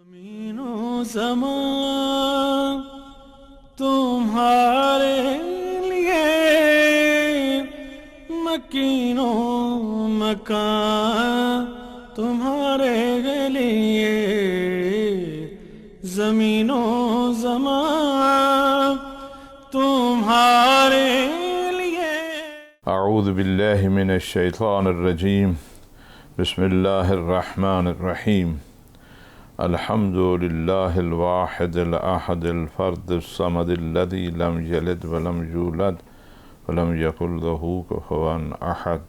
زمین و زمان تمہارے لیے، مکین و مکان تمہارے لیے، زمین و زمان تمہارے لیے۔ اعوذ باللہ من الشیطان الرجیم، بسم اللہ الرحمن الرحیم۔ الحمد للہ الواحد الاحد الفرد الصمد الذی لم یلد ولم یولد ولم یکن لہ کفوا احد،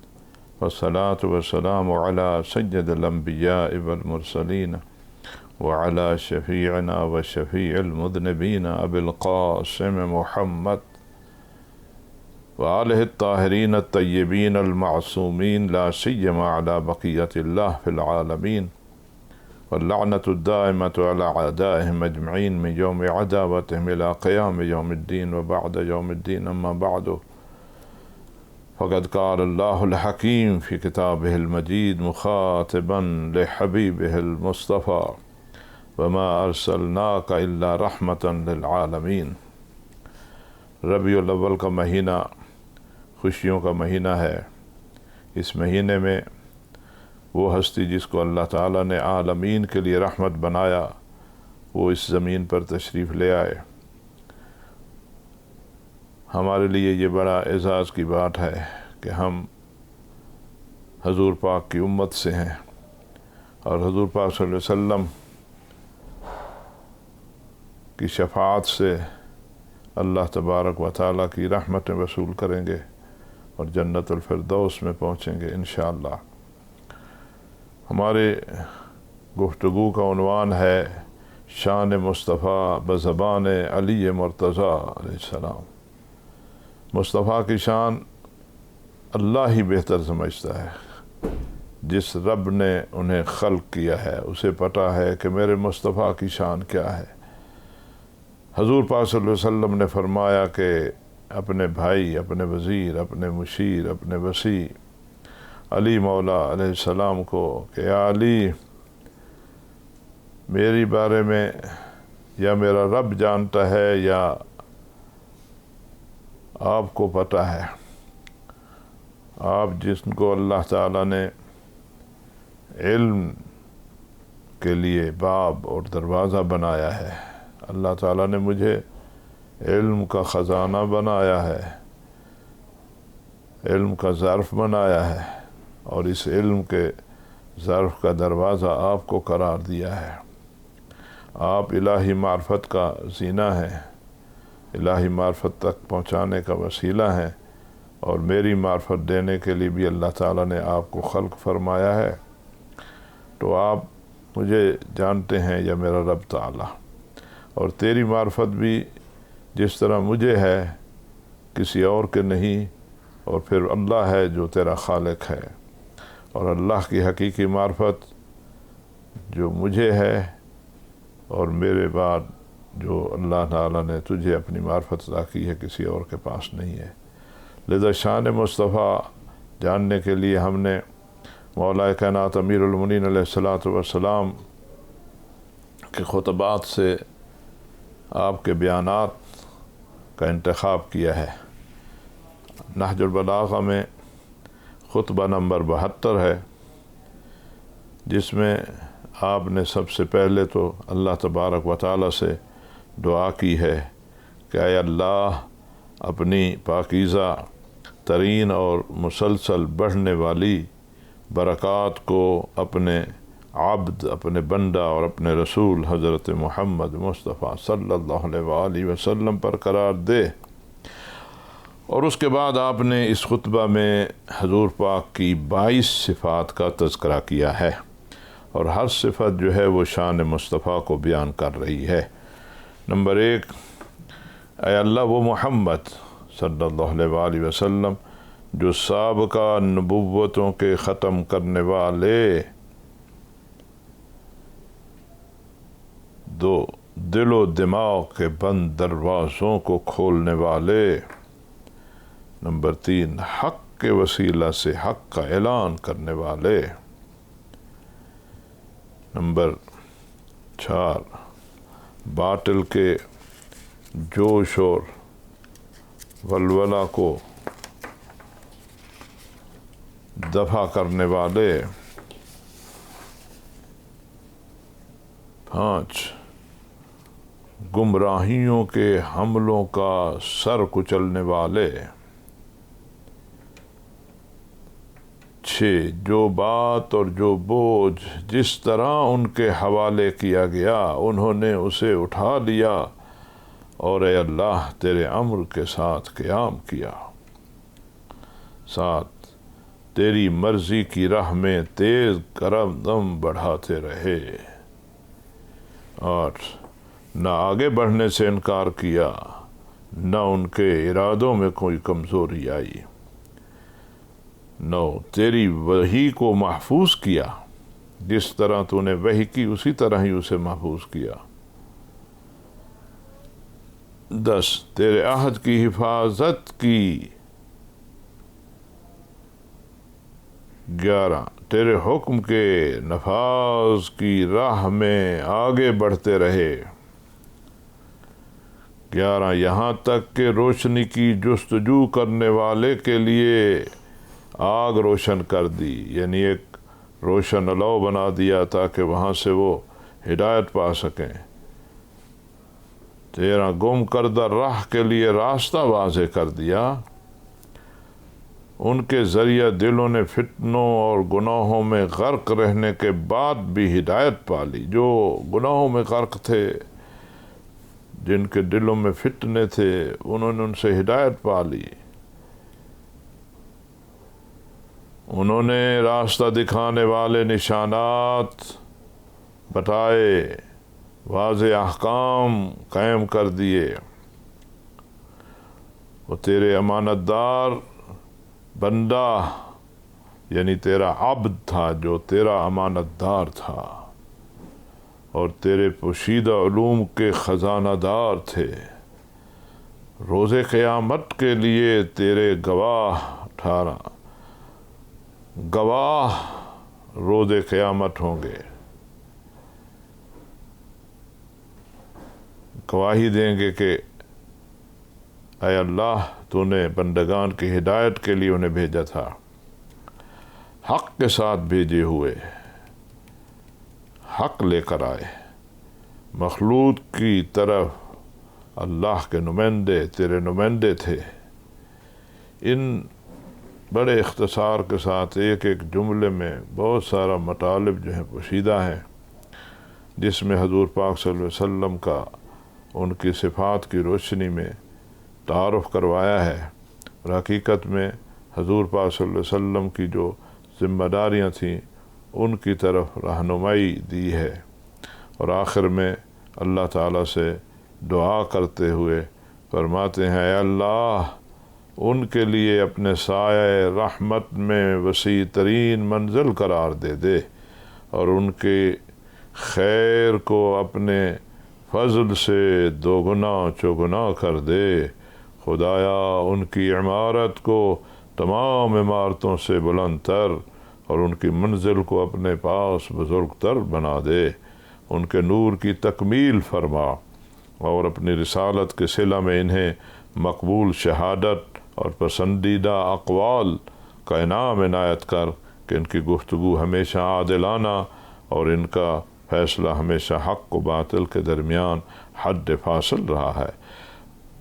والصلاة والسلام علی سید الانبیاء والمرسلین وعلی شفیعنا وشفیع المذنبین ابی القاسم محمد وآلہ الطاہرین الطیبین المعصومین، لا سیما علی بقیۃ اللہ فی العالمین، واللعنۃ الدائمۃ علی اعدائہم اجمعین من یوم عداوتہم الی قیام یوم الدین وبعد یوم الدین، اما بعد فقد قال اللہ الحکیم فی کتابہ المجید مخاطبا لحبیبہ المصطفیٰ وما ارسلناک الا رحمۃ للعالمین۔ ربیع الاول کا مہینہ خوشیوں کا مہینہ ہے۔ اس مہینے میں وہ ہستی جس کو اللہ تعالیٰ نے عالمین کے لیے رحمت بنایا، وہ اس زمین پر تشریف لے آئے۔ ہمارے لیے یہ بڑا اعزاز کی بات ہے کہ ہم حضور پاک کی امت سے ہیں، اور حضور پاک صلی اللہ علیہ وسلم کی شفاعت سے اللہ تبارک و تعالیٰ کی رحمتیں وصول کریں گے اور جنت الفردوس میں پہنچیں گے انشاءاللہ۔ ہمارے گفتگو کا عنوان ہے شان مصطفیٰ بزبان علی مرتضیٰ علیہ السلام۔ مصطفیٰ کی شان اللہ ہی بہتر سمجھتا ہے۔ جس رب نے انہیں خلق کیا ہے اسے پتہ ہے کہ میرے مصطفیٰ کی شان کیا ہے۔ حضور پاک صلی اللہ علیہ وسلم نے فرمایا کہ اپنے بھائی، اپنے وزیر، اپنے مشیر، اپنے وصی علی مولا علیہ السلام کو کہ علی، میری بارے میں یا میرا رب جانتا ہے یا آپ کو پتہ ہے، آپ جس کو اللہ تعالیٰ نے علم کے لیے باب اور دروازہ بنایا ہے، اللہ تعالیٰ نے مجھے علم کا خزانہ بنایا ہے، علم کا ظرف بنایا ہے، اور اس علم کے ظرف کا دروازہ آپ کو قرار دیا ہے۔ آپ الہی معرفت کا زینہ ہیں، الہی معرفت تک پہنچانے کا وسیلہ ہیں، اور میری معرفت دینے کے لیے بھی اللہ تعالیٰ نے آپ کو خلق فرمایا ہے۔ تو آپ مجھے جانتے ہیں یا میرا رب تعالیٰ، اور تیری معرفت بھی جس طرح مجھے ہے کسی اور کے نہیں، اور پھر اللہ ہے جو تیرا خالق ہے، اور اللہ کی حقیقی معرفت جو مجھے ہے اور میرے بعد جو اللہ تعالیٰ نے تجھے اپنی معرفت عطا کی ہے کسی اور کے پاس نہیں ہے۔ لذا شان مصطفیٰ جاننے کے لیے ہم نے مولا کائنات امیر المؤمنین علیہ السلام کے خطبات سے آپ کے بیانات کا انتخاب کیا ہے۔ نہج البلاغہ میں خطبہ نمبر 72 ہے، جس میں آپ نے سب سے پہلے تو اللہ تبارک و تعالیٰ سے دعا کی ہے کہ اے اللہ، اپنی پاکیزہ ترین اور مسلسل بڑھنے والی برکات کو اپنے عبد، اپنے بندہ اور اپنے رسول حضرت محمد مصطفیٰ صلی اللہ علیہ وآلہ وسلم پر قرار دے۔ اور اس کے بعد آپ نے اس خطبہ میں حضور پاک کی 22 صفات کا تذکرہ کیا ہے، اور ہر صفت جو ہے وہ شان مصطفیٰ کو بیان کر رہی ہے۔ نمبر 1، اے اللہ وہ محمد صلی اللہ علیہ وآلہ وسلم جو سابقہ نبوتوں کے ختم کرنے والے، 2، دل و دماغ کے بند دروازوں کو کھولنے والے، نمبر 3، حق کے وسیلہ سے حق کا اعلان کرنے والے، نمبر 4 باطل کے جوش اور ولولہ کو دفع کرنے والے 5 گمراہیوں کے حملوں کا سر کچلنے والے 6 جو بات اور جو بوجھ جس طرح ان کے حوالے کیا گیا انہوں نے اسے اٹھا لیا اور اے اللہ تیرے امر کے ساتھ قیام کیا 7 تیری مرضی کی راہ میں تیز قدم بڑھاتے رہے 8 نہ آگے بڑھنے سے انکار کیا نہ ان کے ارادوں میں کوئی کمزوری آئی 9 تیری وحی کو محفوظ کیا جس طرح تو نے وحی کی اسی طرح ہی اسے محفوظ کیا 10 تیرے عہد کی حفاظت کی 11 تیرے حکم کے نفاذ کی راہ میں آگے بڑھتے رہے 11 یہاں تک کہ روشنی کی جستجو کرنے والے کے لیے آگ روشن کر دی، یعنی ایک روشن علو بنا دیا تاکہ وہاں سے وہ ہدایت پا سکیں 13 گم کردہ راہ کے لیے راستہ واضح کر دیا، ان کے ذریعہ دلوں نے فتنوں اور گناہوں میں غرق رہنے کے بعد بھی ہدایت پا لی۔ جو گناہوں میں غرق تھے، جن کے دلوں میں فتنے تھے، انہوں نے ان سے ہدایت پا لی۔ انہوں نے راستہ دکھانے والے نشانات بتائے، واضح احکام قائم کر دیے۔ وہ تیرے امانت دار بندہ یعنی تیرا عبد تھا جو تیرا امانت دار تھا، اور تیرے پوشیدہ علوم کے خزانہ دار تھے۔ روز قیامت کے لیے تیرے گواہ ٹھہرا، گواہ روز قیامت ہوں گے، گواہی دیں گے کہ اے اللہ تو نے بندگان کی ہدایت کے لیے انہیں بھیجا تھا، حق کے ساتھ بھیجے ہوئے، حق لے کر آئے۔ مخلوق کی طرف اللہ کے نمائندے تیرے نمائندے تھے۔ ان بڑے اختصار کے ساتھ ایک ایک جملے میں بہت سارا مطالب جو ہیں پوشیدہ ہیں، جس میں حضور پاک صلی اللہ علیہ وسلم کا ان کی صفات کی روشنی میں تعارف کروایا ہے، اور حقیقت میں حضور پاک صلی اللہ علیہ وسلم کی جو ذمہ داریاں تھیں ان کی طرف رہنمائی دی ہے، اور آخر میں اللہ تعالیٰ سے دعا کرتے ہوئے فرماتے ہیں اے اللہ ان کے لیے اپنے سایہ رحمت میں وسیع ترین منزل قرار دے دے، اور ان کے خیر کو اپنے فضل سے دوگنا چوگنا کر دے۔ خدایا ان کی عمارت کو تمام عمارتوں سے بلند تر اور ان کی منزل کو اپنے پاس بزرگ تر بنا دے، ان کے نور کی تکمیل فرما، اور اپنی رسالت کے صلہ میں انہیں مقبول شہادت اور پسندیدہ اقوال کا انعام عنایت کر کہ ان کی گفتگو ہمیشہ عادلانہ اور ان کا فیصلہ ہمیشہ حق و باطل کے درمیان حد فاصل رہا ہے۔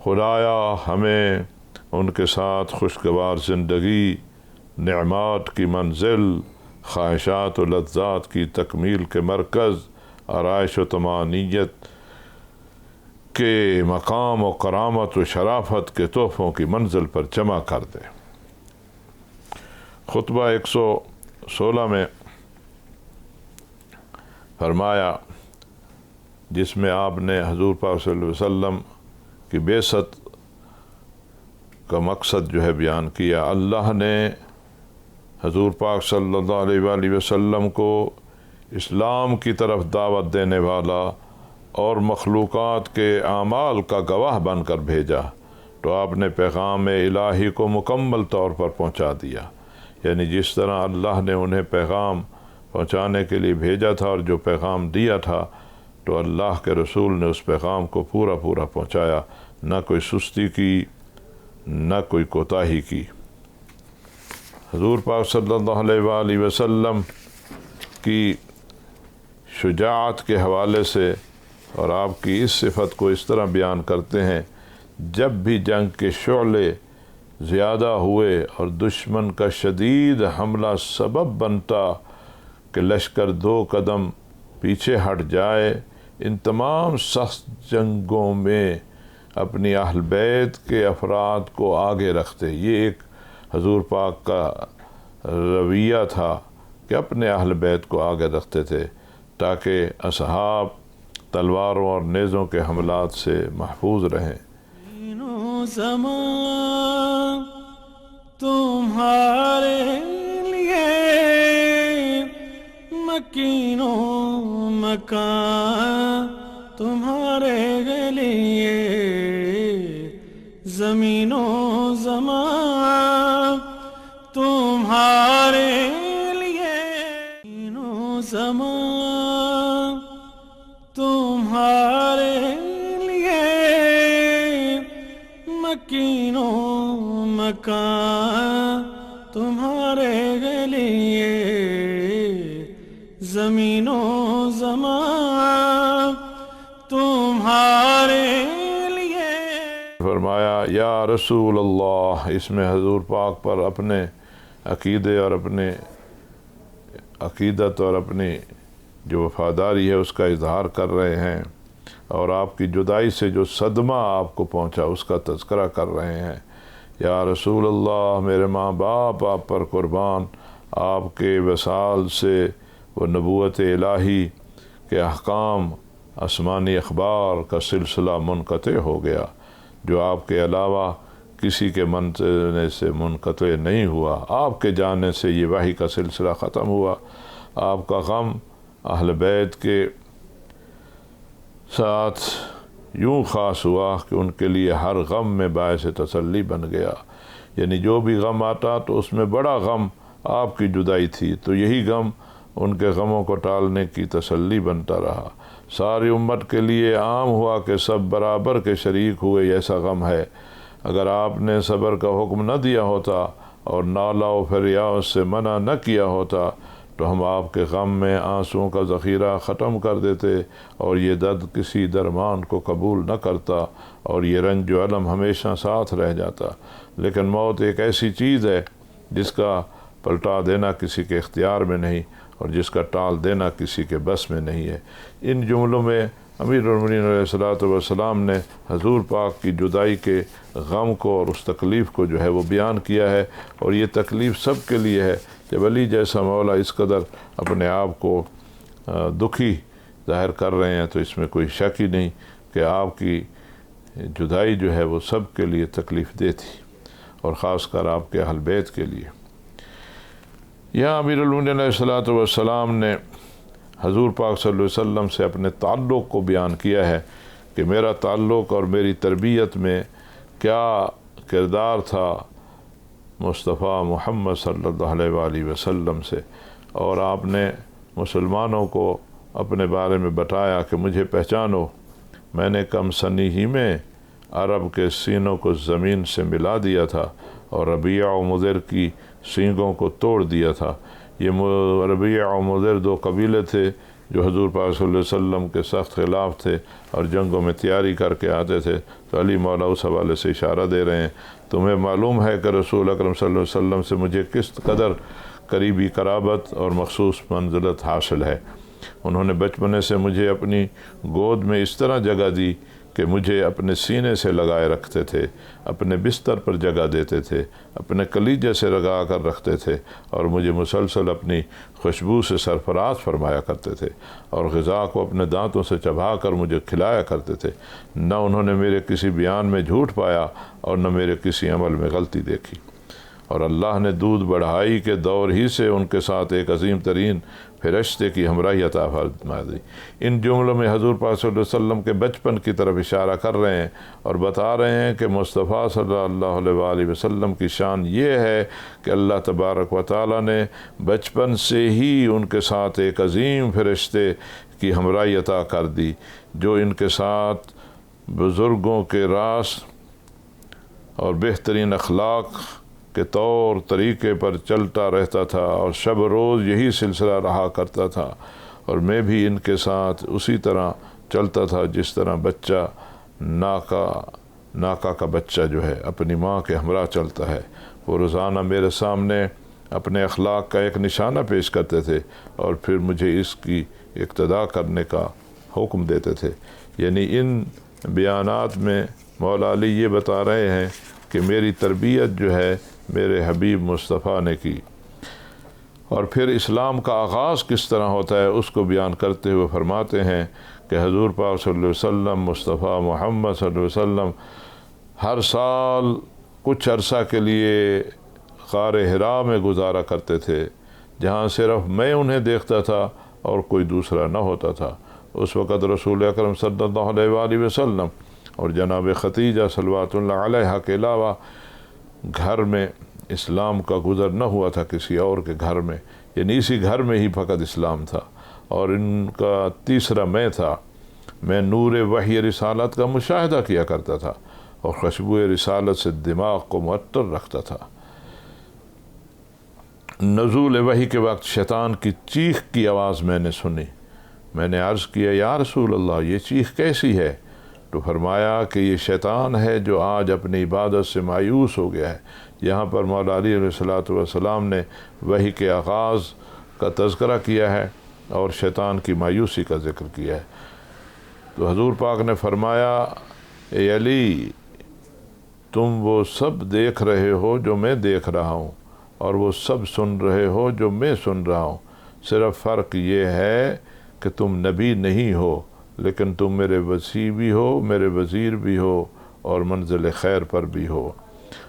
خدایا ہمیں ان کے ساتھ خوشگوار زندگی، نعمات کی منزل، خواہشات و لذات کی تکمیل کے مرکز، آرائش و طمانینت کے مقام و کرامت و شرافت کے تحفوں کی منزل پر جمع کر دے۔ خطبہ 116 میں فرمایا، جس میں آپ نے حضور پاک صلی اللہ علیہ وسلم کی بعثت کا مقصد جو ہے بیان کیا۔ اللہ نے حضور پاک صلی اللہ علیہ وآلہ وسلم کو اسلام کی طرف دعوت دینے والا اور مخلوقات کے اعمال کا گواہ بن کر بھیجا، تو آپ نے پیغام الہی کو مکمل طور پر پہنچا دیا، یعنی جس طرح اللہ نے انہیں پیغام پہنچانے کے لیے بھیجا تھا اور جو پیغام دیا تھا تو اللہ کے رسول نے اس پیغام کو پورا پورا پہنچایا، نہ کوئی سستی کی نہ کوئی کوتاہی کی۔ حضور پاک صلی اللہ علیہ وآلہ وسلم کی شجاعت کے حوالے سے اور آپ کی اس صفت کو اس طرح بیان کرتے ہیں، جب بھی جنگ کے شعلے زیادہ ہوئے اور دشمن کا شدید حملہ سبب بنتا کہ لشکر 2 قدم پیچھے ہٹ جائے، ان تمام سخت جنگوں میں اپنی اہل بیت کے افراد کو آگے رکھتے۔ یہ ایک حضور پاک کا رویہ تھا کہ اپنے اہل بیت کو آگے رکھتے تھے تاکہ اصحاب تلواروں اور نیزوں کے حملات سے محفوظ رہیں۔ زمان تمہارے لیے مکین و مکان تمہارے لیے زمین و زمان تمہارے لیے زمین و زمان تمہارے لیے مکین و مکان تمہارے لیے زمین و زمان تمہارے لیے۔ فرمایا یا رسول اللہ، اس میں حضور پاک پر اپنے عقیدے اور اپنے عقیدت اور اپنی جو وفاداری ہے اس کا اظہار کر رہے ہیں، اور آپ کی جدائی سے جو صدمہ آپ کو پہنچا اس کا تذکرہ کر رہے ہیں۔ یا رسول اللہ، میرے ماں باپ آپ پر قربان، آپ کے وصال سے وہ نبوت الہی کے احکام، آسمانی اخبار کا سلسلہ منقطع ہو گیا، جو آپ کے علاوہ کسی کے مننے سے منقطع نہیں ہوا۔ آپ کے جانے سے یہ وحی کا سلسلہ ختم ہوا۔ آپ کا غم اہل بیت کے ساتھ یوں خاص ہوا کہ ان کے لیے ہر غم میں باعث تسلی بن گیا، یعنی جو بھی غم آتا تو اس میں بڑا غم آپ کی جدائی تھی، تو یہی غم ان کے غموں کو ٹالنے کی تسلی بنتا رہا۔ ساری امت کے لیے عام ہوا کہ سب برابر کے شریک ہوئے، ایسا غم ہے۔ اگر آپ نے صبر کا حکم نہ دیا ہوتا اور نالا و فریاد سے منع نہ کیا ہوتا تو ہم آپ کے غم میں آنسوؤں کا ذخیرہ ختم کر دیتے، اور یہ درد کسی درمان کو قبول نہ کرتا، اور یہ رنج و الم ہمیشہ ساتھ رہ جاتا۔ لیکن موت ایک ایسی چیز ہے جس کا پلٹا دینا کسی کے اختیار میں نہیں، اور جس کا ٹال دینا کسی کے بس میں نہیں ہے۔ ان جملوں میں امیر المومنین علیہ الصلوۃ والسلام نے حضور پاک کی جدائی کے غم کو اور اس تکلیف کو جو ہے وہ بیان کیا ہے، اور یہ تکلیف سب کے لیے ہے۔ جب علی جیسا مولا اس قدر اپنے آپ کو دکھی ظاہر کر رہے ہیں تو اس میں کوئی شک ہی نہیں کہ آپ کی جدائی جو ہے وہ سب کے لیے تکلیف دہ تھی، اور خاص کر آپ کے اہل بیت کے لیے۔ یہاں امیر المومنین علیہ الصلوۃ والسلام نے حضور پاک صلی اللہ علیہ وسلم سے اپنے تعلق کو بیان کیا ہے کہ میرا تعلق اور میری تربیت میں کیا کردار تھا مصطفیٰ محمد صلی اللہ علیہ وآلہ وسلم سے، اور آپ نے مسلمانوں کو اپنے بارے میں بتایا کہ مجھے پہچانو، میں نے کم سنی ہی میں عرب کے سینوں کو زمین سے ملا دیا تھا اور ربیعہ و مضر کی سینگوں کو توڑ دیا تھا۔ یہ ربیعہ و مضر 2 قبیلے تھے جو حضور پاک صلی اللہ علیہ وسلم کے سخت خلاف تھے اور جنگوں میں تیاری کر کے آتے تھے۔ تو علی مولا اس حوالے سے اشارہ دے رہے ہیں، تمہیں معلوم ہے کہ رسول اکرم صلی اللہ علیہ وسلم سے مجھے کس قدر قریبی قرابت اور مخصوص منزلت حاصل ہے۔ انہوں نے بچپنے سے مجھے اپنی گود میں اس طرح جگہ دی کہ مجھے اپنے سینے سے لگائے رکھتے تھے، اپنے بستر پر جگہ دیتے تھے، اپنے کلیجے سے لگا کر رکھتے تھے، اور مجھے مسلسل اپنی خوشبو سے سرفراز فرمایا کرتے تھے، اور غذا کو اپنے دانتوں سے چبا کر مجھے کھلایا کرتے تھے۔ نہ انہوں نے میرے کسی بیان میں جھوٹ پایا اور نہ میرے کسی عمل میں غلطی دیکھی۔ اور اللہ نے دودھ بڑھائی کے دور ہی سے ان کے ساتھ ایک عظیم ترین فرشتے کی ہمراہی عطا فرما دی۔ ان جملوں میں حضور پاک صلی اللہ علیہ وسلم کے بچپن کی طرف اشارہ کر رہے ہیں اور بتا رہے ہیں کہ مصطفیٰ صلی اللہ علیہ وآلہ وسلم کی شان یہ ہے کہ اللہ تبارک و تعالیٰ نے بچپن سے ہی ان کے ساتھ ایک عظیم فرشتے کی ہمراہی عطا کر دی، جو ان کے ساتھ بزرگوں کے راز اور بہترین اخلاق کے طور طریقے پر چلتا رہتا تھا، اور شب روز یہی سلسلہ رہا کرتا تھا، اور میں بھی ان کے ساتھ اسی طرح چلتا تھا جس طرح بچہ ناکا کا بچہ جو ہے اپنی ماں کے ہمراہ چلتا ہے۔ وہ روزانہ میرے سامنے اپنے اخلاق کا ایک نشانہ پیش کرتے تھے اور پھر مجھے اس کی اقتداء کرنے کا حکم دیتے تھے۔ یعنی ان بیانات میں مولا علی یہ بتا رہے ہیں کہ میری تربیت جو ہے میرے حبیب مصطفیٰ نے کی، اور پھر اسلام کا آغاز کس طرح ہوتا ہے اس کو بیان کرتے ہوئے فرماتے ہیں کہ حضور پاک صلی اللہ علیہ وسلم، مصطفیٰ محمد صلی اللہ علیہ وسلم ہر سال کچھ عرصہ کے لیے غار حرا میں گزارا کرتے تھے، جہاں صرف میں انہیں دیکھتا تھا اور کوئی دوسرا نہ ہوتا تھا۔ اس وقت رسول اکرم صلی اللہ علیہ وآلہ وسلم اور جناب خدیجہ صلوات اللہ علیہا کے علاوہ گھر میں اسلام کا گزر نہ ہوا تھا کسی اور کے گھر میں، یعنی اسی گھر میں ہی فقط اسلام تھا، اور ان کا تیسرا میں تھا۔ میں نور وحی رسالت کا مشاہدہ کیا کرتا تھا اور خوشبو رسالت سے دماغ کو معطر رکھتا تھا۔ نزول وحی کے وقت شیطان کی چیخ کی آواز میں نے سنی۔ میں نے عرض کیا یا رسول اللہ یہ چیخ کیسی ہے؟ تو فرمایا کہ یہ شیطان ہے جو آج اپنی عبادت سے مایوس ہو گیا ہے۔ یہاں پر مولا علی علیہ السلام نے وحی کے آغاز کا تذکرہ کیا ہے اور شیطان کی مایوسی کا ذکر کیا ہے۔ تو حضور پاک نے فرمایا اے علی، تم وہ سب دیکھ رہے ہو جو میں دیکھ رہا ہوں، اور وہ سب سن رہے ہو جو میں سن رہا ہوں، صرف فرق یہ ہے کہ تم نبی نہیں ہو، لیکن تم میرے وصی بھی ہو، میرے وزیر بھی ہو، اور منزل خیر پر بھی ہو۔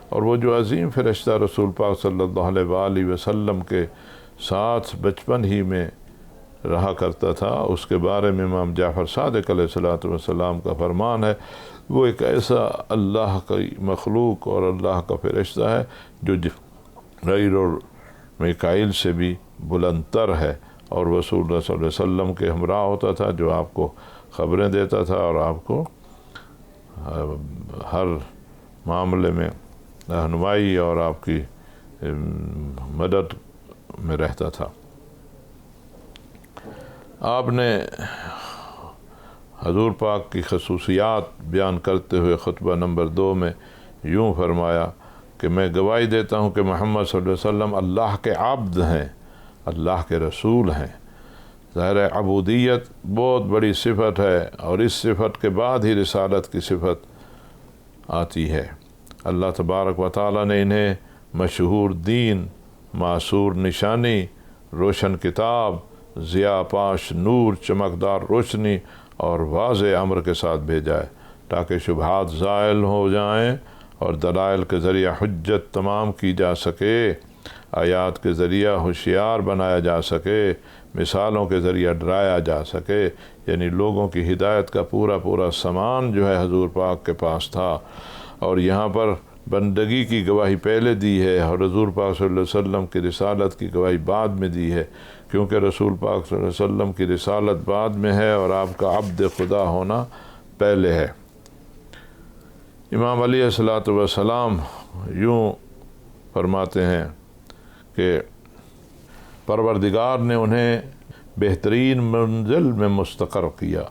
اور وہ جو عظیم فرشتہ رسول پاک صلی اللہ علیہ وآلہ وسلم کے ساتھ بچپن ہی میں رہا کرتا تھا، اس کے بارے میں امام جعفر صادق علیہ السلام کا فرمان ہے، وہ ایک ایسا اللہ کی مخلوق اور اللہ کا فرشتہ ہے جو جبرائیل اور میکائیل سے بھی بلند تر ہے، اور رسول اللہ صلی اللہ علیہ وسلم کے ہمراہ ہوتا تھا، جو آپ کو خبریں دیتا تھا اور آپ کو ہر معاملے میں رہنمائی اور آپ کی مدد میں رہتا تھا۔ آپ نے حضور پاک کی خصوصیات بیان کرتے ہوئے خطبہ نمبر 2 میں یوں فرمایا کہ میں گواہی دیتا ہوں کہ محمد صلی اللہ علیہ وسلم اللہ کے عبد ہیں، اللہ کے رسول ہیں۔ ظاہر عبودیت بہت بڑی صفت ہے، اور اس صفت کے بعد ہی رسالت کی صفت آتی ہے۔ اللہ تبارک و تعالیٰ نے انہیں مشہور دین، معصور نشانی، روشن کتاب، ضیاء پاش نور، چمکدار روشنی اور واضح امر کے ساتھ بھیجا ہے، تاکہ شبہات زائل ہو جائیں اور دلائل کے ذریعہ حجت تمام کی جا سکے، آیات کے ذریعہ ہوشیار بنایا جا سکے، مثالوں کے ذریعہ ڈرایا جا سکے۔ یعنی لوگوں کی ہدایت کا پورا سامان جو ہے حضور پاک کے پاس تھا، اور یہاں پر بندگی کی گواہی پہلے دی ہے اور حضور پاک صلی اللہ علیہ وسلم کی رسالت کی گواہی بعد میں دی ہے، کیونکہ رسول پاک صلی اللہ علیہ وسلم کی رسالت بعد میں ہے اور آپ کا عبد خدا ہونا پہلے ہے۔ امام علی علیہ السلام یوں فرماتے ہیں کہ پروردگار نے انہیں بہترین منزل میں مستقر کیا،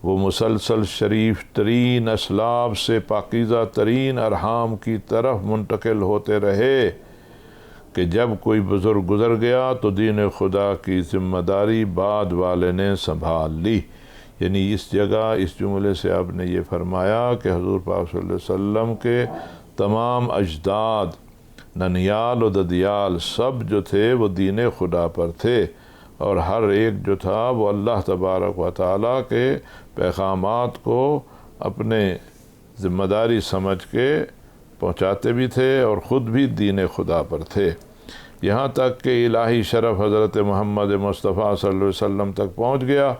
وہ مسلسل شریف ترین اسلاب سے پاکیزہ ترین ارحام کی طرف منتقل ہوتے رہے کہ جب کوئی بزرگ گزر گیا تو دین خدا کی ذمہ داری بعد والے نے سنبھال لی۔ یعنی اس جگہ اس جملے سے آپ نے یہ فرمایا کہ حضور پاک صلی اللہ علیہ وسلم کے تمام اجداد، ننیال و ددیال سب جو تھے وہ دین خدا پر تھے، اور ہر ایک جو تھا وہ اللہ تبارک و تعالیٰ کے پیغامات کو اپنے ذمہ داری سمجھ کے پہنچاتے بھی تھے اور خود بھی دین خدا پر تھے، یہاں تک کہ الہی شرف حضرت محمد مصطفیٰ صلی اللہ علیہ وسلم تک پہنچ گیا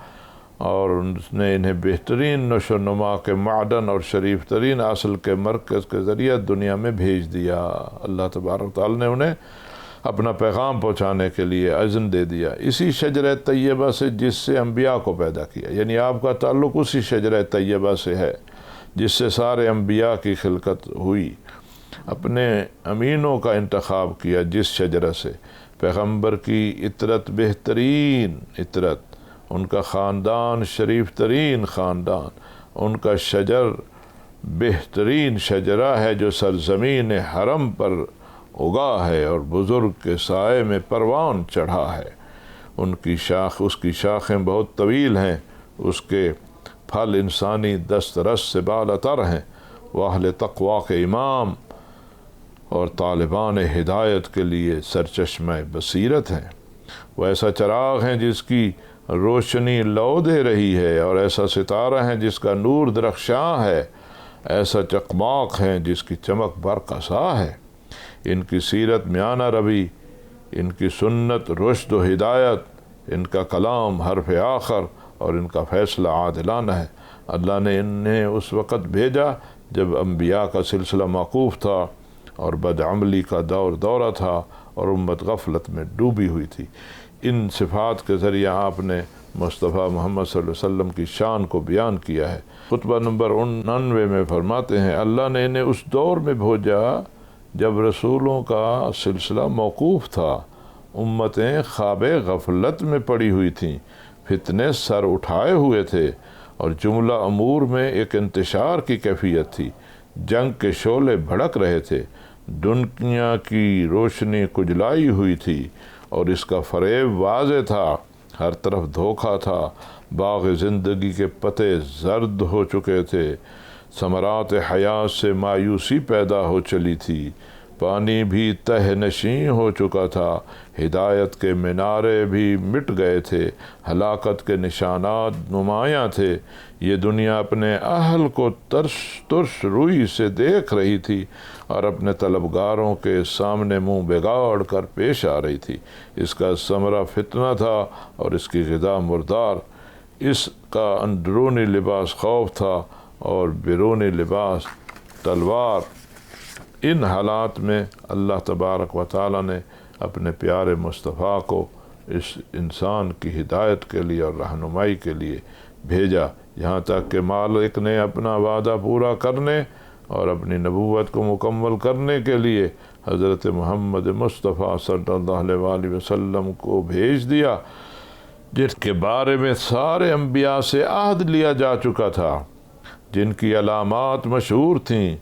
اور اس نے انہیں بہترین نشو و نما کے معدن اور شریف ترین اصل کے مرکز کے ذریعے دنیا میں بھیج دیا۔ اللہ تبارک تعالیٰ نے انہیں اپنا پیغام پہنچانے کے لیے اذن دے دیا، اسی شجرہ طیبہ سے جس سے انبیاء کو پیدا کیا، یعنی آپ کا تعلق اسی شجرہ طیبہ سے ہے جس سے سارے انبیاء کی خلقت ہوئی، اپنے امینوں کا انتخاب کیا جس شجرہ سے، پیغمبر کی اطرت بہترین اطرت، ان کا خاندان شریف ترین خاندان، ان کا شجر بہترین شجرہ ہے جو سرزمین حرم پر اگا ہے اور بزرگ کے سائے میں پروان چڑھا ہے، اس کی شاخیں بہت طویل ہیں، اس کے پھل انسانی دسترس سے بالاتر ہیں، وہ اہل تقوی کے امام اور طالبان ہدایت کے لیے سرچشمہ بصیرت ہیں، وہ ایسا چراغ ہیں جس کی روشنی لو دے رہی ہے، اور ایسا ستارہ ہیں جس کا نور درخشاں ہے، ایسا چکماق ہیں جس کی چمک برق سا ہے، ان کی سیرت میانہ روی، ان کی سنت رشد و ہدایت، ان کا کلام حرف آخر اور ان کا فیصلہ عادلانہ ہے۔ اللہ نے انہیں اس وقت بھیجا جب انبیاء کا سلسلہ موقوف تھا اور بدعملی کا دورہ تھا اور امت غفلت میں ڈوبی ہوئی تھی۔ ان صفات کے ذریعے آپ نے مصطفیٰ محمد صلی اللہ علیہ وسلم کی شان کو بیان کیا ہے۔ خطبہ نمبر 99 میں فرماتے ہیں، اللہ نے انہیں اس دور میں بھیجا جب رسولوں کا سلسلہ موقوف تھا، امتیں خواب غفلت میں پڑی ہوئی تھیں، فتنے سر اٹھائے ہوئے تھے اور جملہ امور میں ایک انتشار کی کیفیت تھی، جنگ کے شعلے بھڑک رہے تھے، دنیا کی روشنی کجلائی ہوئی تھی اور اس کا فریب واضح تھا، ہر طرف دھوکہ تھا، باغ زندگی کے پتے زرد ہو چکے تھے، ثمرات حیات سے مایوسی پیدا ہو چلی تھی، پانی بھی تہ نشیں ہو چکا تھا، ہدایت کے مینارے بھی مٹ گئے تھے، ہلاکت کے نشانات نمایاں تھے، یہ دنیا اپنے اہل کو ترس روئی سے دیکھ رہی تھی اور اپنے طلبگاروں کے سامنے منہ بگاڑ کر پیش آ رہی تھی، اس کا ثمرہ فتنہ تھا اور اس کی غذا مردار، اس کا اندرونی لباس خوف تھا اور بیرونی لباس تلوار۔ ان حالات میں اللہ تبارک و تعالی نے اپنے پیارے مصطفیٰ کو اس انسان کی ہدایت کے لیے اور رہنمائی کے لیے بھیجا، یہاں تک کہ مالک نے اپنا وعدہ پورا کرنے اور اپنی نبوت کو مکمل کرنے کے لیے حضرت محمد مصطفیٰ صلی اللہ علیہ وسلم کو بھیج دیا، جس کے بارے میں سارے انبیاء سے عہد لیا جا چکا تھا، جن کی علامات مشہور تھیں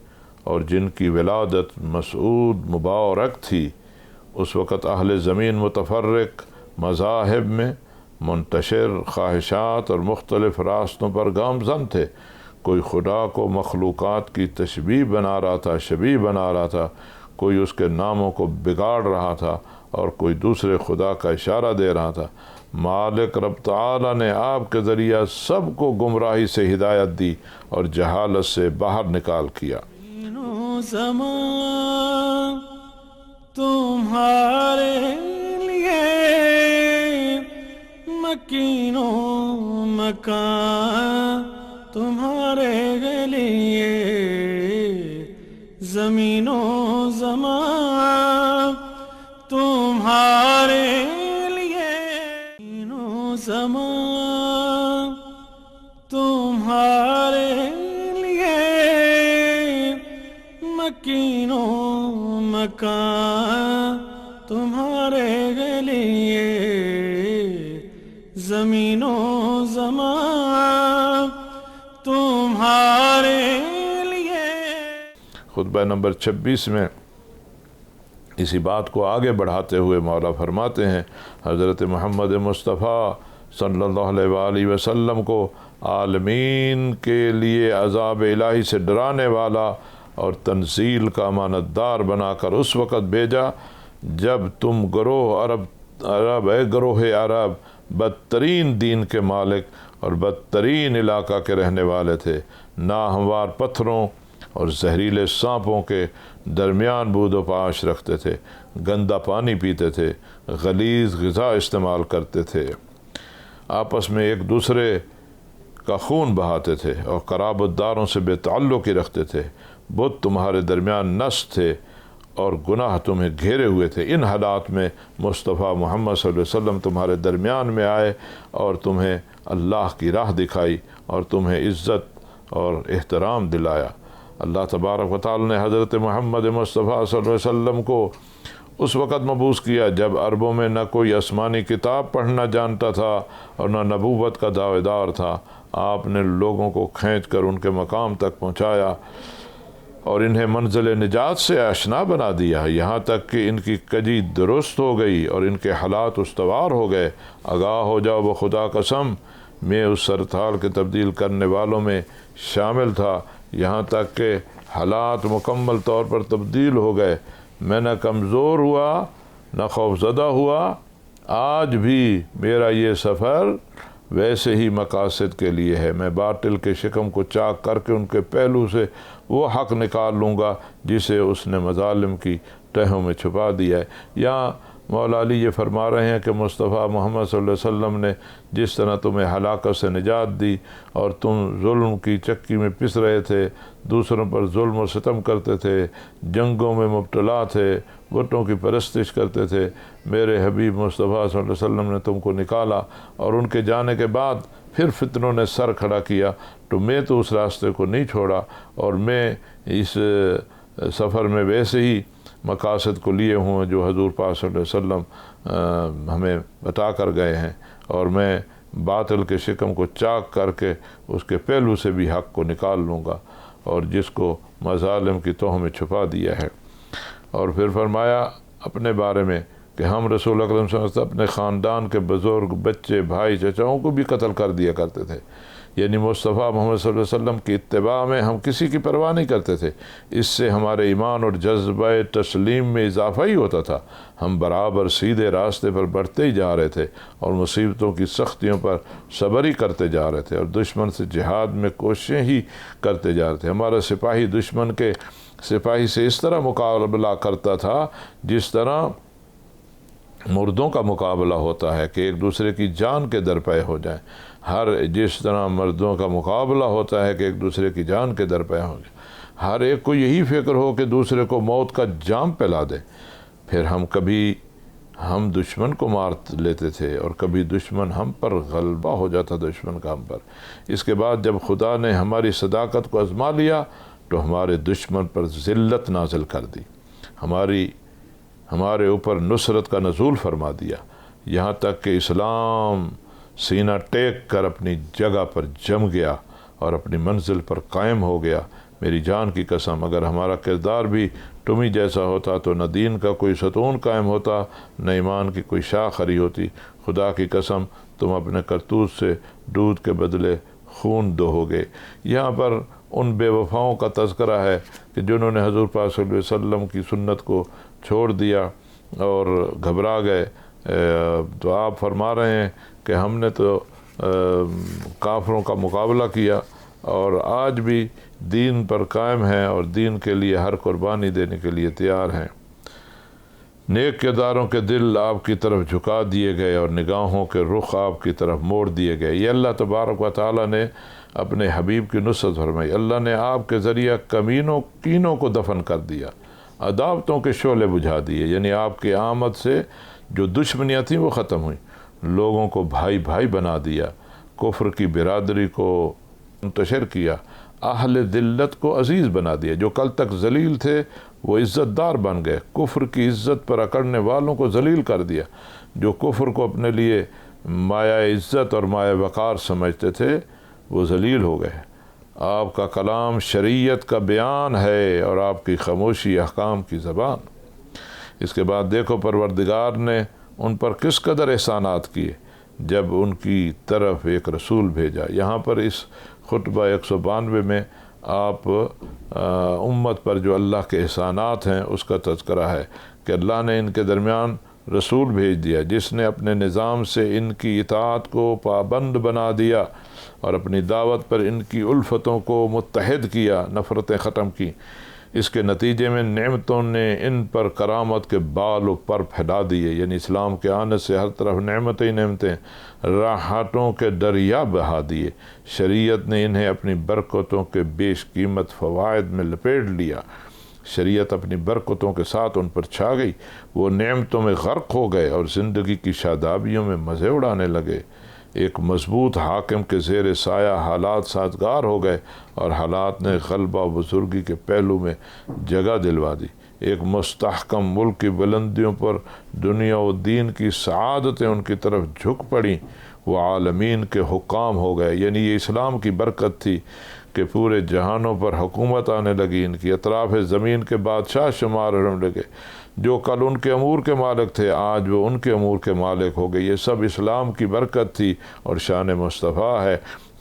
اور جن کی ولادت مسعود مبارک تھی۔ اس وقت اہل زمین متفرق مذاہب میں منتشر خواہشات اور مختلف راستوں پر گامزن تھے، کوئی خدا کو مخلوقات کی تشبیہ بنا رہا تھا، شبیہ بنا رہا تھا، کوئی اس کے ناموں کو بگاڑ رہا تھا اور کوئی دوسرے خدا کا اشارہ دے رہا تھا۔ مالک رب تعالی نے آپ کے ذریعہ سب کو گمراہی سے ہدایت دی اور جہالت سے باہر نکال کیا۔ زمان تمہارے لیے مکین و مکان تمہارے لیے زمین و زمان تمہارے لیے زمین و زمان تمہارے لیے مکین و مکان تمہارے لیے زمین و زمان تمہارے لیے۔ خطبہ نمبر 26 میں اسی بات کو آگے بڑھاتے ہوئے مولا فرماتے ہیں، حضرت محمد مصطفیٰ صلی اللہ علیہ وآلہ وسلم کو عالمین کے لیے عذاب الہی سے ڈرانے والا اور تنزیل کا امانتدار بنا کر اس وقت بھیجا جب تم گروہ عرب بدترین دین کے مالک اور بدترین علاقہ کے رہنے والے تھے، ناہموار پتھروں اور زہریلے سانپوں کے درمیان بود و پاش رکھتے تھے، گندا پانی پیتے تھے، غلیظ غذا استعمال کرتے تھے، آپس میں ایک دوسرے کا خون بہاتے تھے اور قرابت داروں سے بے تعلقی رکھتے تھے۔ بت تمہارے درمیان نس تھے اور گناہ تمہیں گھیرے ہوئے تھے۔ ان حالات میں مصطفیٰ محمد صلی اللہ علیہ وسلم تمہارے درمیان میں آئے اور تمہیں اللہ کی راہ دکھائی اور تمہیں عزت اور احترام دلایا۔ اللہ تبارک و تعالی نے حضرت محمد مصطفیٰ صلی اللہ علیہ وسلم کو اس وقت مبعوث کیا جب عربوں میں نہ کوئی آسمانی کتاب پڑھنا جانتا تھا اور نہ نبوت کا دعوے دار تھا۔ آپ نے لوگوں کو کھینچ کر ان کے مقام تک پہنچایا اور انہیں منزل نجات سے آشنا بنا دیا، یہاں تک کہ ان کی کجی درست ہو گئی اور ان کے حالات استوار ہو گئے۔ آگاہ ہو جاؤ بخدا قسم، میں اس سرتال کے تبدیل کرنے والوں میں شامل تھا، یہاں تک کہ حالات مکمل طور پر تبدیل ہو گئے۔ میں نہ کمزور ہوا نہ خوف زدہ ہوا۔ آج بھی میرا یہ سفر ویسے ہی مقاصد کے لیے ہے۔ میں باطل کے شکم کو چاک کر کے ان کے پہلو سے وہ حق نکال لوں گا جسے اس نے مظالم کی تہوں میں چھپا دیا ہے۔ یہاں مولا علی یہ فرما رہے ہیں کہ مصطفیٰ محمد صلی اللہ علیہ وسلم نے جس طرح تمہیں ہلاکت سے نجات دی اور تم ظلم کی چکی میں پس رہے تھے، دوسروں پر ظلم و ستم کرتے تھے، جنگوں میں مبتلا تھے، بتوں کی پرستش کرتے تھے، میرے حبیب مصطفیٰ صلی اللہ علیہ وسلم نے تم کو نکالا اور ان کے جانے کے بعد پھر فتنوں نے سر کھڑا کیا، تو میں تو اس راستے کو نہیں چھوڑا اور میں اس سفر میں ویسے ہی مقاصد کو لیے ہوں جو حضور پاک صلی اللہ علیہ وسلم ہمیں بتا کر گئے ہیں، اور میں باطل کے شکم کو چاک کر کے اس کے پہلو سے بھی حق کو نکال لوں گا اور جس کو مظالم کی تہوں میں چھپا دیا ہے۔ اور پھر فرمایا اپنے بارے میں کہ ہم رسول اکرم صلی اللہ علیہ وسلم اپنے خاندان کے بزرگ، بچے، بھائی، چچاؤں کو بھی قتل کر دیا کرتے تھے، یعنی مصطفیٰ محمد صلی اللہ علیہ وسلم کی اتباع میں ہم کسی کی پرواہ نہیں کرتے تھے۔ اس سے ہمارے ایمان اور جذبہ تسلیم میں اضافہ ہی ہوتا تھا، ہم برابر سیدھے راستے پر بڑھتے ہی جا رہے تھے اور مصیبتوں کی سختیوں پر صبر ہی کرتے جا رہے تھے اور دشمن سے جہاد میں کوششیں ہی کرتے جا رہے تھے۔ ہمارا سپاہی دشمن کے سپاہی سے اس طرح مقابلہ کرتا تھا جس طرح مردوں کا مقابلہ ہوتا ہے کہ ایک دوسرے کی جان کے درپے ہو جائیں، جس طرح مردوں کا مقابلہ ہوتا ہے کہ ایک دوسرے کی جان کے درپے ہو جائیں، ہر ایک کو یہی فکر ہو کہ دوسرے کو موت کا جام پلا دے۔ پھر ہم دشمن کو مار لیتے تھے اور کبھی دشمن ہم پر غلبہ ہو جاتا دشمن کا ہم پر۔ اس کے بعد جب خدا نے ہماری صداقت کو آزما لیا تو ہمارے دشمن پر ذلت نازل کر دی، ہمارے اوپر نصرت کا نزول فرما دیا، یہاں تک کہ اسلام سینہ ٹیک کر اپنی جگہ پر جم گیا اور اپنی منزل پر قائم ہو گیا۔ میری جان کی قسم، اگر ہمارا کردار بھی تمہیں جیسا ہوتا تو نہ دین کا کوئی ستون قائم ہوتا، نہ ایمان کی کوئی شاخ ہری ہوتی۔ خدا کی قسم، تم اپنے کرتوت سے دودھ کے بدلے خون دو گے۔ یہاں پر ان بے وفاؤں کا تذکرہ ہے کہ جنہوں نے حضور پاک صلی اللہ علیہ وسلم کی سنت کو چھوڑ دیا اور گھبرا گئے، تو آپ فرما رہے ہیں کہ ہم نے تو کافروں کا مقابلہ کیا اور آج بھی دین پر قائم ہیں اور دین کے لیے ہر قربانی دینے کے لیے تیار ہیں۔ نیک کرداروں کے دل آپ کی طرف جھکا دیے گئے اور نگاہوں کے رخ آپ کی طرف موڑ دیے گئے۔ یہ اللہ تبارک و تعالیٰ نے اپنے حبیب کی نصرت فرمائی۔ اللہ نے آپ کے ذریعہ کینوں کو دفن کر دیا، عداوتوں کے شعلے بجھا دیے، یعنی آپ کی آمد سے جو دشمنیاں تھیں وہ ختم ہوئیں، لوگوں کو بھائی بھائی بنا دیا، کفر کی برادری کو منتشر کیا، اہل ذلت کو عزیز بنا دیا، جو کل تک ذلیل تھے وہ عزت دار بن گئے، کفر کی عزت پر اکڑنے والوں کو ذلیل کر دیا، جو کفر کو اپنے لیے مایہ عزت اور مایہ وقار سمجھتے تھے وہ ذلیل ہو گئے۔ آپ کا کلام شریعت کا بیان ہے اور آپ کی خاموشی احکام کی زبان۔ اس کے بعد دیکھو پروردگار نے ان پر کس قدر احسانات کیے جب ان کی طرف ایک رسول بھیجا۔ یہاں پر اس خطبہ 192 میں آپ امت پر جو اللہ کے احسانات ہیں اس کا تذکرہ ہے کہ اللہ نے ان کے درمیان رسول بھیج دیا جس نے اپنے نظام سے ان کی اطاعت کو پابند بنا دیا اور اپنی دعوت پر ان کی الفتوں کو متحد کیا، نفرتیں ختم کی۔ اس کے نتیجے میں نعمتوں نے ان پر کرامت کے بال و پر پھیلا دیے، یعنی اسلام کے آنے سے ہر طرف نعمتیں نعمتیں، راحتوں کے دریا بہا دیے۔ شریعت نے انہیں اپنی برکتوں کے بیش قیمت فوائد میں لپیٹ لیا، شریعت اپنی برکتوں کے ساتھ ان پر چھا گئی، وہ نعمتوں میں غرق ہو گئے اور زندگی کی شادابیوں میں مزے اڑانے لگے۔ ایک مضبوط حاکم کے زیر سایہ حالات سازگار ہو گئے اور حالات نے غلبہ و بزرگی کے پہلو میں جگہ دلوا دی۔ ایک مستحکم ملک کی بلندیوں پر دنیا و دین کی سعادتیں ان کی طرف جھک پڑیں، وہ عالمین کے حکام ہو گئے، یعنی یہ اسلام کی برکت تھی کہ پورے جہانوں پر حکومت آنے لگی، ان کی اطراف زمین کے بادشاہ شمار ہونے لگے، جو کل ان کے امور کے مالک تھے آج وہ ان کے امور کے مالک ہو گئے۔ یہ سب اسلام کی برکت تھی اور شان مصطفیٰ ہے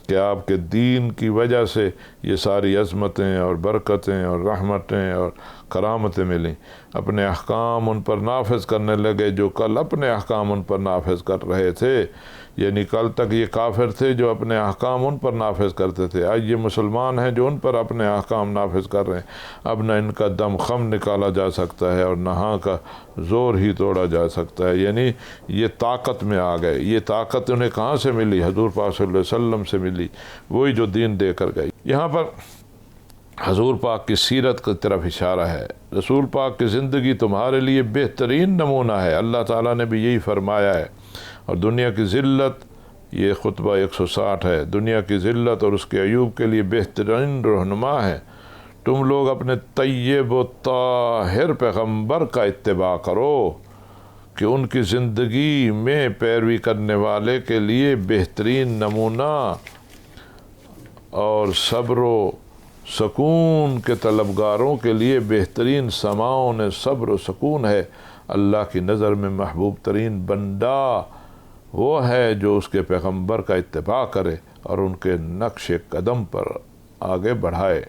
کہ آپ کے دین کی وجہ سے یہ ساری عظمتیں اور برکتیں اور رحمتیں اور کرامتیں ملیں۔ اپنے احکام ان پر نافذ کرنے لگے جو کل اپنے احکام ان پر نافذ کر رہے تھے، یعنی کل تک یہ کافر تھے جو اپنے احکام ان پر نافذ کرتے تھے، آج یہ مسلمان ہیں جو ان پر اپنے احکام نافذ کر رہے ہیں۔ اب نہ ان کا دم خم نکالا جا سکتا ہے اور نہ ہاں کا زور ہی توڑا جا سکتا ہے، یعنی یہ طاقت میں آ گئے۔ یہ طاقت انہیں کہاں سے ملی؟ حضور پاک صلی اللہ علیہ وسلم سے ملی، وہی جو دین دے کر گئی۔ یہاں پر حضور پاک کی سیرت کی طرف اشارہ ہے۔ رسول پاک کی زندگی تمہارے لیے بہترین نمونہ ہے، اللہ تعالیٰ نے بھی یہی فرمایا ہے۔ اور دنیا کی ذلت، یہ خطبہ 160 ہے، دنیا کی ذلت اور اس کے عیوب کے لیے بہترین رہنما ہے۔ تم لوگ اپنے طیب و طاہر پیغمبر کا اتباع کرو کہ ان کی زندگی میں پیروی کرنے والے کے لیے بہترین نمونہ اور صبر و سکون کے طلبگاروں کے لیے بہترین سماعون صبر و سکون ہے۔ اللہ کی نظر میں محبوب ترین بندہ وہ ہے جو اس کے پیغمبر کا اتباع کرے اور ان کے نقش قدم پر آگے بڑھائے،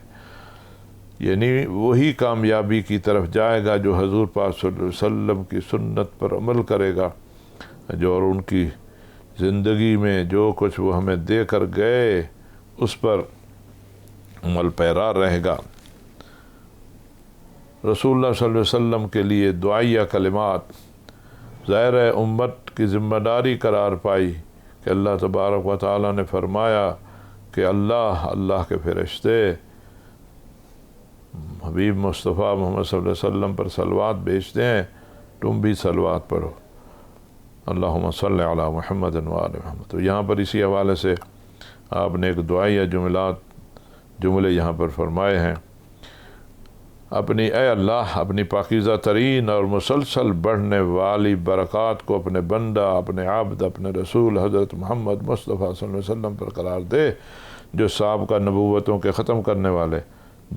یعنی وہی کامیابی کی طرف جائے گا جو حضور پاک صلی اللہ علیہ وسلم کی سنت پر عمل کرے گا، جو اور ان کی زندگی میں جو کچھ وہ ہمیں دے کر گئے اس پر عمل پیرا رہے گا۔ رسول اللہ صلی اللہ علیہ وسلم کے لیے دعائیہ کلمات ظاہر امت کی ذمہ داری قرار پائی کہ اللہ تبارک و تعالیٰ نے فرمایا کہ اللہ کے فرشتے حبیب مصطفیٰ محمد صلی اللہ علیہ وسلم پر صلوات بھیجتے ہیں، تم بھی صلوات پڑھو، اللہم صلی علی محمد و آل محمد۔ تو یہاں پر اسی حوالے سے آپ نے ایک دعائیہ جملے یہاں پر فرمائے ہیں، اے اللہ اپنی پاکیزہ ترین اور مسلسل بڑھنے والی برکات کو اپنے بندہ، اپنے عبد، اپنے رسول حضرت محمد مصطفیٰ صلی اللہ علیہ وسلم پر قرار دے، جو سابقہ نبوتوں کے ختم کرنے والے،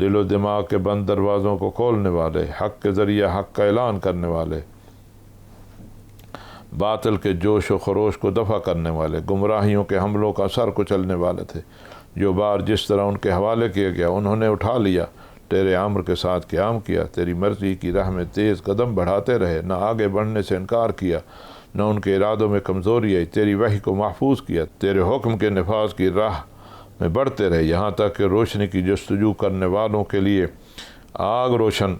دل و دماغ کے بند دروازوں کو کھولنے والے، حق کے ذریعے حق کا اعلان کرنے والے، باطل کے جوش و خروش کو دفع کرنے والے، گمراہیوں کے حملوں کا سر کچلنے والے تھے، جو بار جس طرح ان کے حوالے کیا گیا انہوں نے اٹھا لیا، تیرے امر کے ساتھ قیام کیا، تیری مرضی کی راہ میں تیز قدم بڑھاتے رہے، نہ آگے بڑھنے سے انکار کیا، نہ ان کے ارادوں میں کمزوری آئی، تیری وحی کو محفوظ کیا، تیرے حکم کے نفاذ کی راہ میں بڑھتے رہے، یہاں تک کہ روشنی کی جستجو کرنے والوں کے لیے آگ روشن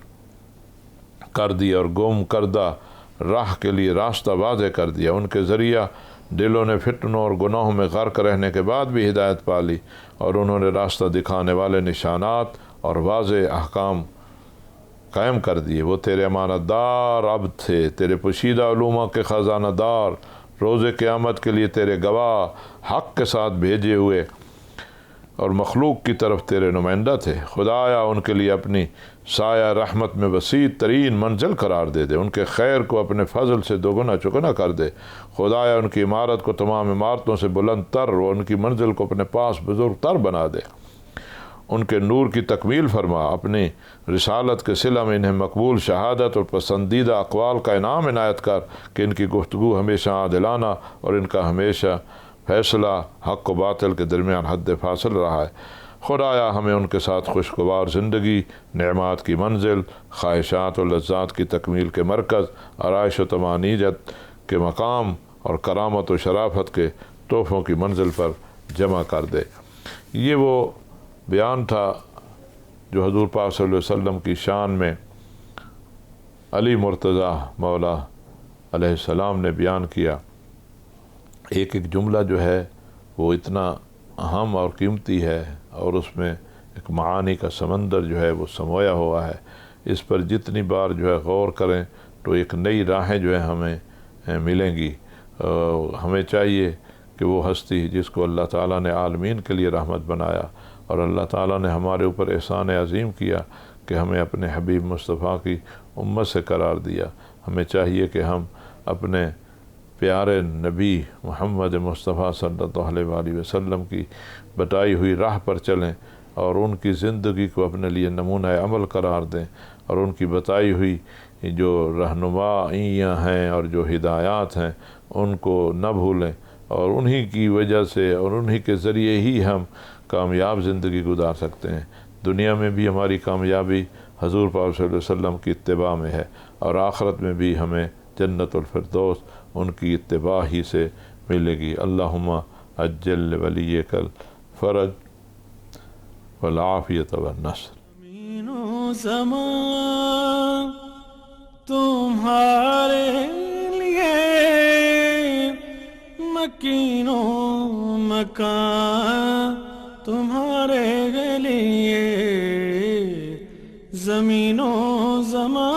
کر دی اور گم کردہ راہ کے لیے راستہ واضح کر دیا۔ ان کے ذریعہ دلوں نے فتنوں اور گناہوں میں غرق رہنے کے بعد بھی ہدایت پا لی، اور انہوں نے راستہ دکھانے والے نشانات اور واضح احکام قائم کر دیے۔ وہ تیرے امانت دار عبد تھے، تیرے پوشیدہ علوموں کے خزانہ دار، روز قیامت کے لیے تیرے گواہ، حق کے ساتھ بھیجے ہوئے اور مخلوق کی طرف تیرے نمائندہ تھے۔ خدایا ان کے لیے اپنی سایہ رحمت میں وسیع ترین منزل قرار دے دے، ان کے خیر کو اپنے فضل سے دوگنا چگنا کر دے۔ خدایا ان کی عمارت کو تمام عمارتوں سے بلند تر اور ان کی منزل کو اپنے پاس بزرگ تر بنا دے۔ ان کے نور کی تکمیل فرما، اپنی رسالت کے صلہ میں انہیں مقبول شہادت اور پسندیدہ اقوال کا انعام عنایت کر کہ ان کی گفتگو ہمیشہ عادلانہ اور ان کا ہمیشہ فیصلہ حق و باطل کے درمیان حد فاصل رہا ہے۔ خدایا ہمیں ان کے ساتھ خوشگوار زندگی، نعمات کی منزل، خواہشات و لذات کی تکمیل کے مرکز، آرائش و طمانینت کے مقام اور کرامت و شرافت کے تحفوں کی منزل پر جمع کر دے۔ یہ وہ بیان تھا جو حضور پاک صلی اللہ علیہ وسلم کی شان میں علی مرتضیٰ مولا علیہ السلام نے بیان کیا، ایک ایک جملہ جو ہے وہ اتنا اہم اور قیمتی ہے، اور اس میں ایک معانی کا سمندر جو ہے وہ سمویا ہوا ہے۔ اس پر جتنی بار جو ہے غور کریں تو ایک نئی راہیں جو ہے ہمیں ملیں گی۔ ہمیں چاہیے کہ وہ ہستی جس کو اللہ تعالیٰ نے عالمین کے لیے رحمت بنایا، اور اللہ تعالیٰ نے ہمارے اوپر احسان عظیم کیا کہ ہمیں اپنے حبیب مصطفیٰ کی امت سے قرار دیا، ہمیں چاہیے کہ ہم اپنے پیارے نبی محمد مصطفیٰ صلی اللہ علیہ وآلہ وسلم کی بتائی ہوئی راہ پر چلیں، اور ان کی زندگی کو اپنے لیے نمونہ عمل قرار دیں، اور ان کی بتائی ہوئی جو رہنمائیاں ہیں اور جو ہدایات ہیں ان کو نہ بھولیں، اور انہی کی وجہ سے اور انہی کے ذریعے ہی ہم کامیاب زندگی گزار سکتے ہیں۔ دنیا میں بھی ہماری کامیابی حضور پاک صلی اللہ علیہ وسلم کی اتباع میں ہے، اور آخرت میں بھی ہمیں جنت الفردوس ان کی اتباع ہی سے ملے گی۔ اللہم عجل ولیک الفرج والعافیت والنصر۔ زمین و زمان تمہارے لیے، مکین و مکان تمہارے لیے، زمین و زمان